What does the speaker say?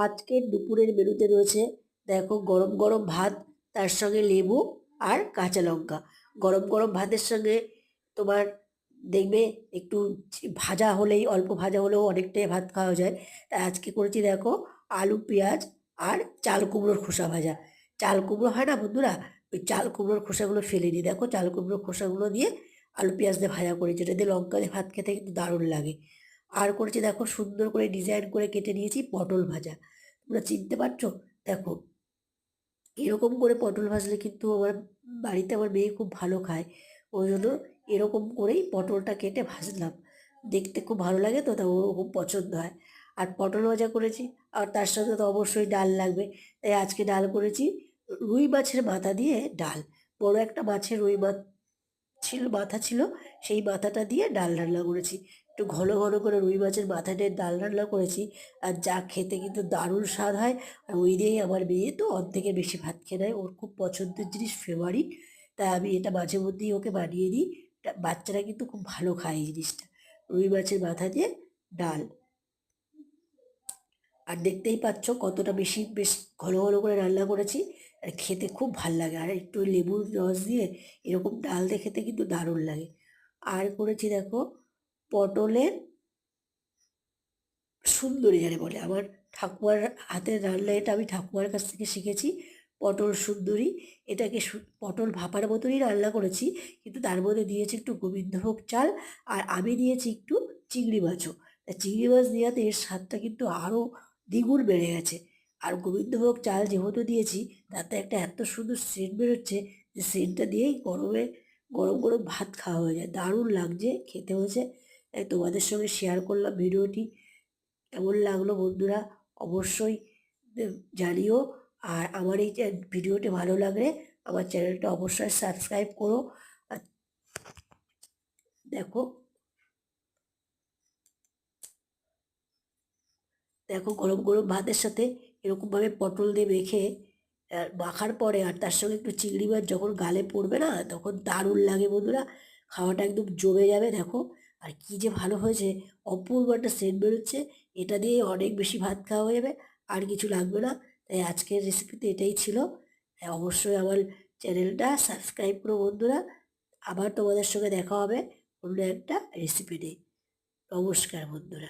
আজকের দুপুরের মেনুতে রয়েছে দেখো গরম গরম ভাত, তার সঙ্গে লেবু আর কাঁচা লঙ্কা। গরম গরম ভাতের সঙ্গে তোমার দেখবে একটু ভাজা হলেই, অল্প ভাজা হলেও অনেকটাই ভাত খাওয়া যায়। তাই আজকে করেছি দেখো আলু পেঁয়াজ আর চাল কুমড়োর খোসা ভাজা। চাল কুমড়ো হয় না বন্ধুরা, ওই চাল কুমড়োর খোসাগুলো ফেলে দিই, দেখো চাল কুমড়োর খোসাগুলো দিয়ে আলু পেঁয়াজ দিয়ে ভাজা করেছি, যেটা দিয়ে লঙ্কা দিয়ে ভাত খেতে কিন্তু দারুণ লাগে। আর করেছি দেখো সুন্দর করে ডিজাইন করে কেটে নিয়েছি পটল ভাজা। তোমরা চিনতে পারছো? দেখো এরকম করে পটল ভাজলে কিন্তু আমার বাড়িতে আমার মেয়ে খুব ভালো খায়, ওই জন্য এরকম করেই পটলটা কেটে ভাজলাম। দেখতে খুব ভালো লাগে তো, তা ওর খুব পছন্দ হয়। আর পটল ভাজা করেছি, আর তার সাথে তো অবশ্যই ডাল লাগবে। তাই আজকে ডাল করেছি রুই মাছের মাথা দিয়ে ডাল। বড় একটা মাছের রুই মাছ ছিল, মাথা ছিল, সেই মাথাটা দিয়ে ডাল রান্না করেছি। একটু ঘন ঘন করে রুই মাছের মাথা দিয়ে ডাল রান্না করেছি, আর যা খেতে কিন্তু দারুণ স্বাদ হয়। আর ওই দিয়েই আমার মেয়ে তো অর্ধেকের বেশি ভাত খেয়ে নেয়, ওর খুব পছন্দের জিনিস, ফেভারিট। তাই আমি এটা মাঝে মধ্যেই ওকে বানিয়ে দিই। বাচ্চারা কিন্তু খুব ভালো খায় এই জিনিসটা, রুই মাছের মাথা দিয়ে ডাল। আর দেখতেই পাচ্ছ কতটা বেশি, বেশ ঘন ঘন করে রান্না করেছি, আর খেতে খুব ভাল লাগে। আর একটু লেবুর রস দিয়ে এরকম ডাল দিয়ে খেতে কিন্তু দারুণ লাগে। আর করেছি দেখো পটলের সুন্দরী, জানে বলে আমার ঠাকুমার হাতের রান্না, এটা আমি ঠাকুমার কাছ থেকে শিখেছি। পটল সুন্দরী, এটাকে পটল ভাপার মতনই রান্না করেছি, কিন্তু তার মধ্যে দিয়েছি একটু গোবিন্দভোগ চাল, আর আমি দিয়েছি একটু চিংড়ি মাছও। তা চিংড়ি মাছ দেওয়াতে এর স্বাদটা কিন্তু আরও দ্বিগুণ বেড়ে গেছে। আর গোবিন্দভোগ চাল যেহেতু দিয়েছি, তাতে একটা এত সুন্দর সেন্ট বেরোচ্ছে, যে সেন্টটা দিয়েই গরমে গরম গরম ভাত খাওয়া হয়ে যায়, দারুণ লাগছে খেতে হয়েছে। তাই তোমাদের সঙ্গে শেয়ার করলাম ভিডিওটি। কেমন লাগলো বন্ধুরা অবশ্যই জানিও। আর আমার এই ভিডিওটি ভালো লাগলে আমার চ্যানেলটা অবশ্যই সাবস্ক্রাইব করো। আর দেখো দেখো গরম গরম ভাতের সাথে এরকমভাবে পটল দিয়ে মেখে মাখার পরে, আর তার সঙ্গে একটু চিংড়ি মাছ যখন গালে পড়বে না, তখন দারুণ লাগে বন্ধুরা, খাওয়াটা একদম জমে যাবে। দেখো আর কি যে ভালো হয়েছে, অপূর্ব একটা সেন্ট বেরোচ্ছে, এটা দিয়ে অনেক বেশি ভাত খাওয়া হয়ে যাবে, আর কিছু লাগবে না। তাই আজকের রেসিপিতে এটাই ছিল। হ্যাঁ, অবশ্যই আমার চ্যানেলটা সাবস্ক্রাইব করো বন্ধুরা। আবার তোমাদের সঙ্গে দেখা হবে অন্য একটা রেসিপি নিয়ে। নমস্কার বন্ধুরা।